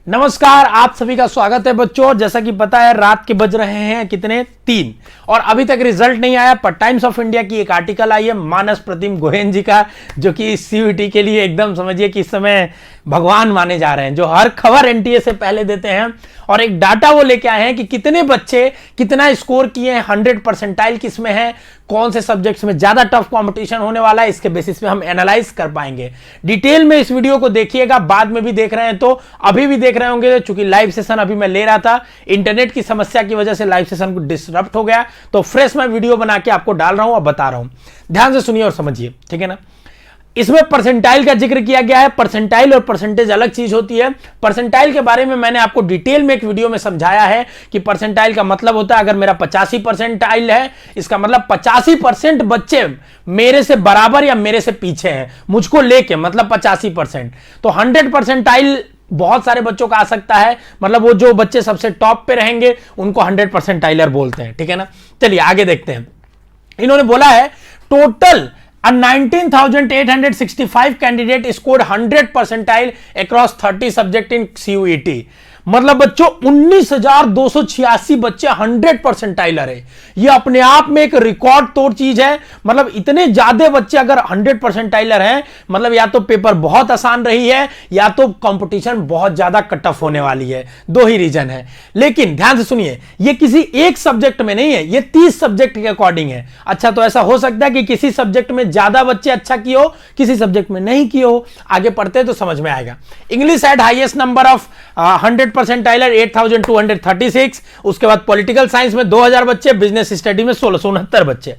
नमस्कार, आप सभी का स्वागत है बच्चों। जैसा कि पता है रात के बज रहे हैं कितने 3 और अभी तक रिजल्ट नहीं आया। पर टाइम्स ऑफ इंडिया की एक आर्टिकल आई है मानस प्रतिम गोहेन जी का, जो कि सीयूईटी के लिए एकदम समझिए कि इस समय भगवान माने जा रहे हैं, जो हर खबर एनटीए से पहले देते हैं। और एक डाटा वो लेके आए हैं कि कितने बच्चे कितना स्कोर किए हैं, 100% किस में है, कौन से सब्जेक्ट्स में ज्यादा टफ कंपटीशन होने वाला है। इसके बेसिस पे हम एनालाइज कर पाएंगे। डिटेल में इस वीडियो को देखिएगा, बाद में भी देख रहे हैं तो अभी भी देख रहे होंगे। चूंकि लाइव सेशन अभी मैं ले रहा था, इंटरनेट की समस्या की वजह से लाइव सेशन को डिसरप्ट हो गया, तो फ्रेश मैं वीडियो बना के आपको डाल रहा हूं और बता रहा हूं। ध्यान से सुनिए और समझिए, ठीक है ना। इसमें परसेंटाइल का जिक्र किया गया है। परसेंटाइल और परसेंटेज अलग चीज होती है। परसेंटाइल के बारे में मैंने आपको डिटेल में एक वीडियो में समझाया है कि परसेंटाइल का मतलब होता है, अगर मेरा 85 परसेंटाइल है, इसका मतलब 85% बच्चे मेरे से बराबर या मेरे से पीछे हैं, मुझको लेके, मतलब 85%। तो 100 परसेंटाइल बहुत सारे बच्चों का आ सकता है, मतलब वो जो बच्चे सबसे टॉप पे रहेंगे उनको 100 परसेंटाइलर बोलते हैं, ठीक है ना। चलिए आगे देखते हैं। इन्होंने बोला है total 19,865 candidate scored 100 percentile across 30 subject in CUET. मतलब बच्चों 19,286 बच्चे 100 परसेंटाइलर है। ये अपने आप में एक रिकॉर्ड तोड़ चीज है। मतलब इतने ज्यादा बच्चे अगर 100 परसेंटाइलर हैं, मतलब या तो पेपर बहुत आसान रही है या तो कंपटीशन बहुत ज्यादा कट ऑफ होने वाली है। दो ही रीजन है। लेकिन ध्यान से सुनिए, ये किसी एक सब्जेक्ट में नहीं है, ये 30 सब्जेक्ट के अकॉर्डिंग है। अच्छा, तो ऐसा हो सकता है कि किसी सब्जेक्ट में ज्यादा बच्चे अच्छा किए हो, किसी सब्जेक्ट में नहीं किए हो। आगे पढ़ते हैं तो समझ में आएगा। English had highest number of 100 परसेंटाइलर 8,236। उसके बाद पॉलिटिकल साइंस में 2,000 बच्चे, बिजनेस स्टडी में 1,669 बच्चे।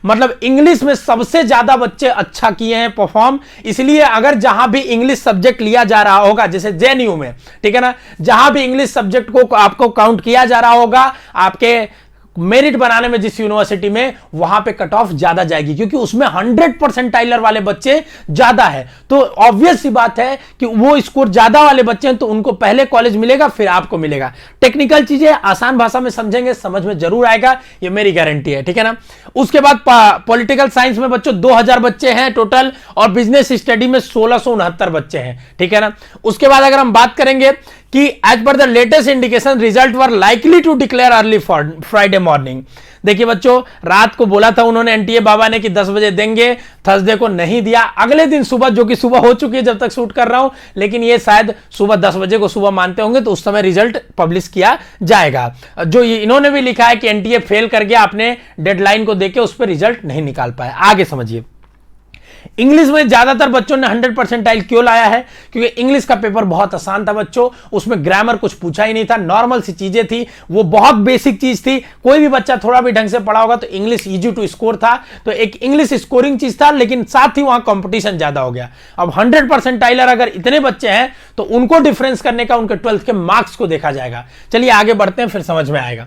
मतलब इंग्लिश में सबसे ज्यादा बच्चे अच्छा किए हैं परफॉर्म। इसलिए अगर जहां भी इंग्लिश सब्जेक्ट लिया जा रहा होगा, जैसे जेएनयू में, ठीक है ना, जहां भी इंग्लिश सब्जेक्ट को आपको काउंट किया जा रहा होगा, आपके मेरिट बनाने में जिस यूनिवर्सिटी में, वहां पे कट ऑफ ज्यादा जाएगी, क्योंकि उसमें 100 परसेंटाइलर वाले बच्चे ज्यादा है। तो ऑब्वियस सी बात है कि वो स्कोर ज्यादा वाले बच्चे हैं तो उनको पहले कॉलेज मिलेगा, फिर आपको मिलेगा। टेक्निकल चीजें आसान भाषा में समझेंगे, समझ में जरूर आएगा, ये मेरी गारंटी है, ठीक है ना। उसके बाद पॉलिटिकल साइंस में बच्चों 2,000 बच्चे हैं टोटल, और बिजनेस स्टडी में 1,669 बच्चे हैं, ठीक है ना। उसके बाद अगर हम बात करेंगे कि as per the latest indication result were likely to declare early Friday morning. देखिए बच्चों, रात को बोला था उन्होंने, एनटीए बाबा ने, कि 10 बजे देंगे, थर्सडे को नहीं दिया। अगले दिन सुबह, जो कि सुबह हो चुकी है जब तक शूट कर रहा हूं, लेकिन ये शायद सुबह 10 बजे को सुबह मानते होंगे, तो उस समय रिजल्ट पब्लिश किया जाएगा। जो इन्होंने भी लिखा है कि एनटीए फेल कर गया, अपने डेडलाइन को देके उस पर रिजल्ट नहीं निकाल पाया। आगे समझिए, इंग्लिश में ज्यादातर बच्चों ने 100 परसेंटाइल क्यों लाया है? क्योंकि इंग्लिश का पेपर बहुत आसान था बच्चों, उसमें ग्रामर कुछ पूछा ही नहीं था, नॉर्मल सी चीजें थी, वो बहुत बेसिक चीज थी। कोई भी बच्चा थोड़ा भी ढंग से पढ़ा होगा तो इंग्लिश इजी टू स्कोर था। तो एक इंग्लिश स्कोरिंग चीज था, लेकिन साथ ही वहां कंपटीशन ज्यादा हो गया। अब 100 परसेंटाइलर अगर इतने बच्चे हैं तो उनको डिफरेंस करने का उनके 12th के मार्क्स को देखा जाएगा। चलिए आगे बढ़ते हैं, फिर समझ में आएगा।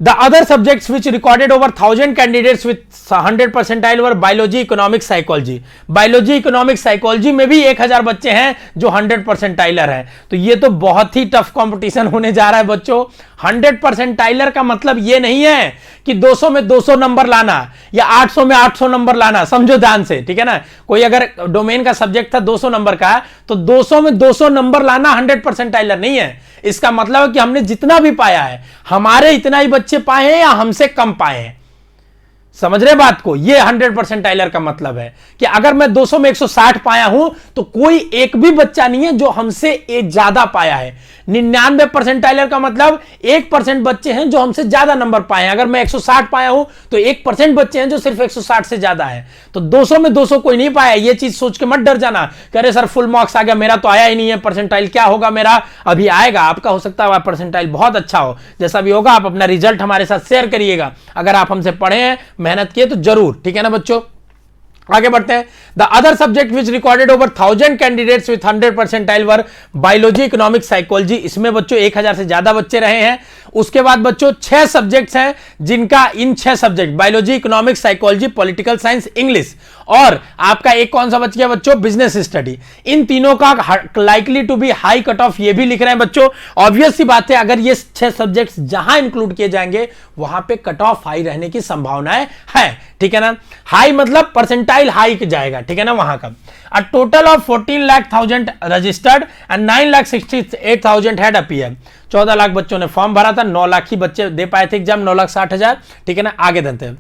The other subjects which recorded over 1,000 candidates with 100 percentile were biology, economics, psychology. Biology, economics, psychology में भी 1,000 बच्चे हैं जो 100 परसेंटाइलर हैं। तो ये तो बहुत ही टफ कंपटीशन होने जा रहा है बच्चों। 100 परसेंटाइलर का मतलब ये नहीं है कि 200 में 200 नंबर लाना या 800 में 800 नंबर लाना। समझो ध्यान से, ठीक है ना। कोई अगर डोमेन का सब्जेक्ट था 200 नंबर का, तो 200 में 200 नंबर लाना 100 परसेंटाइलर नहीं है। इसका मतलब है कि हमने जितना भी पाया है, हमारे इतना ही बच्चे पाए हैं या हमसे कम पाए हैं। समझ रहे बात को? ये 100 परसेंटाइलर का मतलब है कि अगर मैं 200 में 160 पाया हूं तो कोई एक भी बच्चा नहीं है जो हमसे एक ज्यादा पाया है। 99 परसेंटाइलर का मतलब 1% बच्चे हैं जो हमसे ज्यादा नंबर पाए हैं। अगर मैं 160 पाया हूं तो 1% बच्चे हैं जो सिर्फ 160 से ज्यादा है। तो 200 में 200 कोई नहीं पाया। ये चीज सोच के मत डर जाना, कह रहे सर फुल मार्क्स आ गया, मेरा तो आया ही नहीं है, परसेंटाइल क्या होगा मेरा? अभी आएगा, आपका हो सकता है परसेंटाइल बहुत अच्छा हो। जैसा भी होगा आप अपना रिजल्ट हमारे साथ शेयर करिएगा। अगर आप हमसे पढ़े हैं, मेहनत किए तो जरूर, ठीक है ना बच्चों। आगे बढ़ते हैं। The other subject which recorded over 1,000 candidates with 100 percentile were biology, economics, psychology. इसमें बच्चों 1,000 से ज्यादा बच्चे रहे हैं। उसके बाद बच्चों 6 सब्जेक्ट्स हैं जिनका, इन 6 subject biology, economics, psychology, political science, English, और आपका एक कौन सा बच गया बच्चों? Business study. इन तीनों का likely to be high cut off, ये भी लिख रहे हैं बच्चों। ऑब्वियस सी बात है, अगर ये 6 सब्जेक्ट्स जहां इंक्लूड किए जाएंगे वहां पे कट ऑफ हाई रहने की संभावनाएं है, ठीक है ना। हाई मतलब परसेंटाइल परसेंटाइल हाइक जाएगा, ठीक है ना वहां का। A total of 14,00,000 registered and 9,68,000 had appear. 14 lakh बच्चों ने फॉर्म भरा था, 9 लाख ही बच्चे दे पाए थे एग्जाम, 9,60,000, ठीक है ना। आगे देते हैं,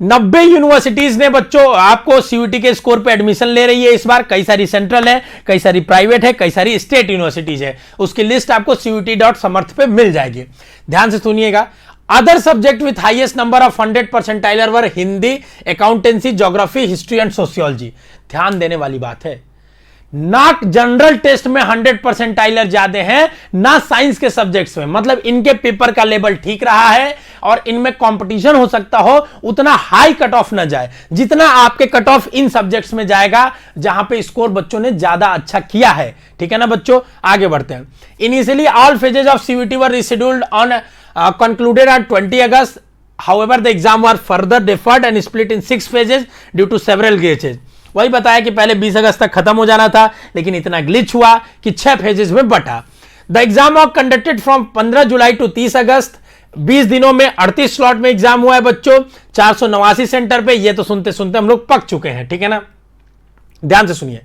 90 यूनिवर्सिटीज ने बच्चों आपको सीयूटी के स्कोर पे एडमिशन ले रही है इस बार। कई सारी सेंट्रल है, कई सारी प्राइवेट है, कई सारी स्टेट यूनिवर्सिटीज है। उसकी लिस्ट आपको CUT.समर्थ पे मिल जाएगी। ध्यान से सुनिएगा। Other subject with highest number of 100 percentiler were Hindi, accountancy, geography, history and sociology. ध्यान देने वाली बात है, ना जनरल टेस्ट में 100 परसेंटाइलर ज्यादा हैं, ना साइंस के सब्जेक्ट्स में। मतलब इनके पेपर का लेवल ठीक रहा है और इनमें कंपटीशन हो सकता हो, उतना हाई कट ऑफ ना जाए जितना आपके कट ऑफ इन सब्जेक्ट्स में जाएगा जहां पे स्कोर बच्चों ने ज्यादा अच्छा किया है, ठीक है ना बच्चों। आगे बढ़ते हैं। Initially all phases of CUT were rescheduled on concluded on 20 August. However, the exam were further deferred and split in 6 phases due to several glitches. वही बताया कि पहले 20 अगस्त तक खत्म हो जाना था, लेकिन इतना ग्लिच हुआ कि 6 फेजेस में बटा। The exam was conducted from 15 July to 30 August. 20 दिनों में 38 स्लॉट में एग्जाम हुआ है बच्चों, 489 सेंटर पे। ये तो सुनते सुनते हम लोग पक चुके हैं, ठीक है ना। ध्यान से सुनिए।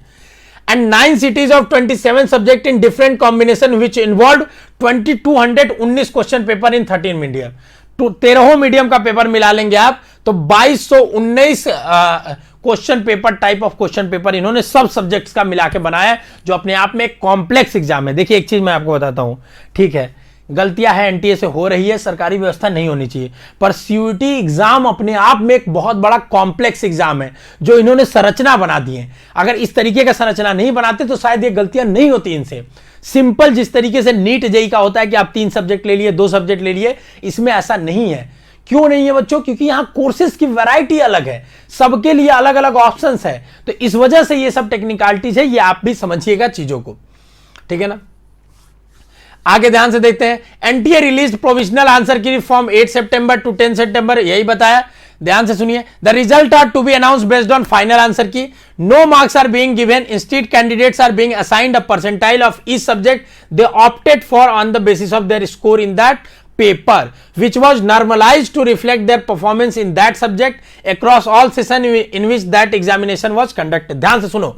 And 9 cities of 27 subject in different combination which involved 2219 question paper in 13 medium. 13 medium का पेपर मिला लेंगे आप तो 2219 question paper, type of question paper इन्होंने सब सब्जेक्ट्स का मिला के बनाया, जो अपने आप में एक कॉम्प्लेक्स एग्जाम है। देखिए एक चीज मैं आपको बताता हूं, ठीक है, गलतियां हैं एनटीए से हो रही है, सरकारी व्यवस्था नहीं होनी चाहिए, पर सीयूटी एग्जाम अपने आप में एक बहुत बड़ा कॉम्प्लेक्स एग्जाम है जो इन्होंने संरचना बना दी है। अगर इस तरीके का संरचना नहीं बनाते तो शायद ये गलतियां नहीं होती इनसे। सिंपल जिस तरीके से नीट जेई का होता है कि आप 3 सब्जेक्ट ले लिए, 2 सब्जेक्ट ले लिए, इसमें ऐसा नहीं है। क्यों नहीं है बच्चों? क्योंकि यहां कोर्सेज की वैरायटी अलग है, सबके लिए अलग अलग ऑप्शंस है, तो इस वजह से ये सब टेक्निकलिटीज है, ये आप भी समझिएगा चीजों को, ठीक है ना। आगे ध्यान से देखते हैं। NTA release provisional answer key from 8 September to 10 September, यही बताया। ध्यान से सुनिए। The result are to be announce based on final answer key. No marks are being given, instead candidates are being assigned a percentile of each subject they opted for on the basis of their score in that paper which was normalized to reflect their performance in that subject across all session in which that examination was conducted। ध्यान से सुनो,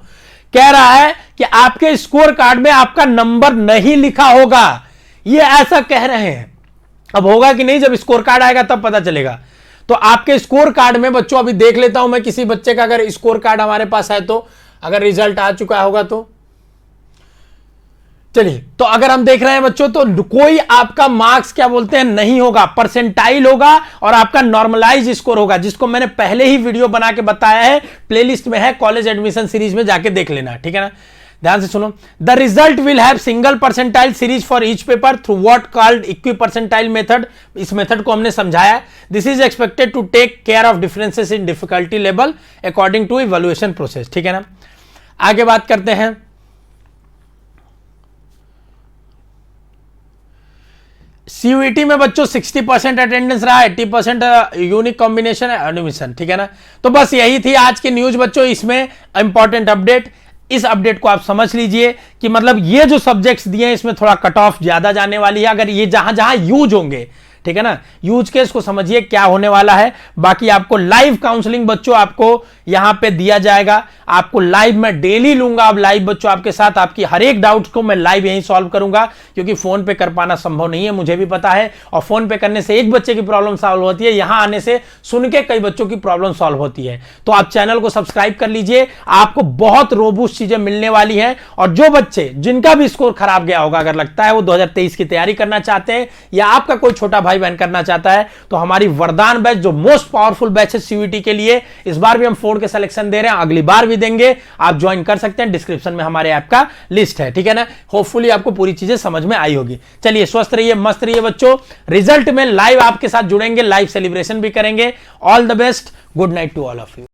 कह रहा है कि आपके score card में आपका नंबर नहीं लिखा होगा, ये ऐसा कह रहे हैं। अब होगा कि नहीं, जब स्कोर कार्ड आएगा तब पता चलेगा। तो आपके स्कोर कार्ड में बच्चों, अभी देख लेता हूं मैं किसी बच्चे का अगर स्कोर कार्ड हमारे पास है तो, अगर रिजल्ट आ चुका होगा तो चलिए। तो अगर हम देख रहे हैं बच्चों तो कोई आपका मार्क्स क्या बोलते हैं नहीं होगा, परसेंटाइल होगा और आपका नॉर्मलाइज स्कोर होगा, जिसको मैंने पहले ही वीडियो बना के बताया है, प्लेलिस्ट में है, कॉलेज एडमिशन सीरीज में जाके देख लेना, ठीक है ना। ध्यान से सुनो। The result will have single percentile series for each paper through what called equipercentile method. इस मेथड को हमने समझाया। This is expected to take care of differences in difficulty level according to evaluation process, ठीक है ना। आगे बात करते हैं। सीयूईटी में बच्चों 60% अटेंडेंस रहा, 80% यूनिक कॉम्बिनेशन एडमिशन, ठीक है ना। तो बस यही थी आज की न्यूज बच्चों, इसमें इंपॉर्टेंट अपडेट। इस अपडेट को आप समझ लीजिए कि मतलब ये जो सब्जेक्ट्स दिए हैं इसमें थोड़ा कट ऑफ ज्यादा जाने वाली है, अगर ये जहां जहां यूज होंगे, ठीक है ना। यूज केस को समझिए क्या होने वाला है। बाकी आपको लाइव काउंसलिंग बच्चों आपको यहां पे दिया जाएगा, आपको लाइव मैं डेली लूंगा। अब लाइव बच्चों आपके साथ, आपकी हर एक डाउट को मैं लाइव यहीं सॉल्व करूंगा, क्योंकि फोन पे कर पाना संभव नहीं है, मुझे भी पता है। और फोन पे करने से एक बच्चे की प्रॉब्लम सॉल्व होती है, यहां आने से सुन के कई बच्चों की प्रॉब्लम सॉल्व होती है। तो आप चैनल को सब्सक्राइब कर लीजिए, आपको बहुत रोबूस्ट चीजें मिलने वाली है। और जो बच्चे जिनका भी स्कोर खराब गया होगा, अगर लगता है वो 2023 की तैयारी करना चाहते हैं या आपका कोई छोटा भाई बहन करना चाहता है, तो हमारी वरदान बैच जो मोस्ट पावरफुल बैच है सीयूईटी के लिए, इस बार भी हम 4 के सिलेक्शन दे रहे हैं, अगली बार भी देंगे। आप ज्वाइन कर सकते हैं, डिस्क्रिप्शन में हमारे ऐप का लिस्ट है, ठीक है ना। होपफुली आपको पूरी चीजें समझ में आई होगी। चलिए, स्वस्थ रहिए, मस्त रहिए बच्चों। रिजल्ट में लाइव आपके साथ जुड़ेंगे, लाइव सेलिब्रेशन भी करेंगे। All the best, good night to all of you.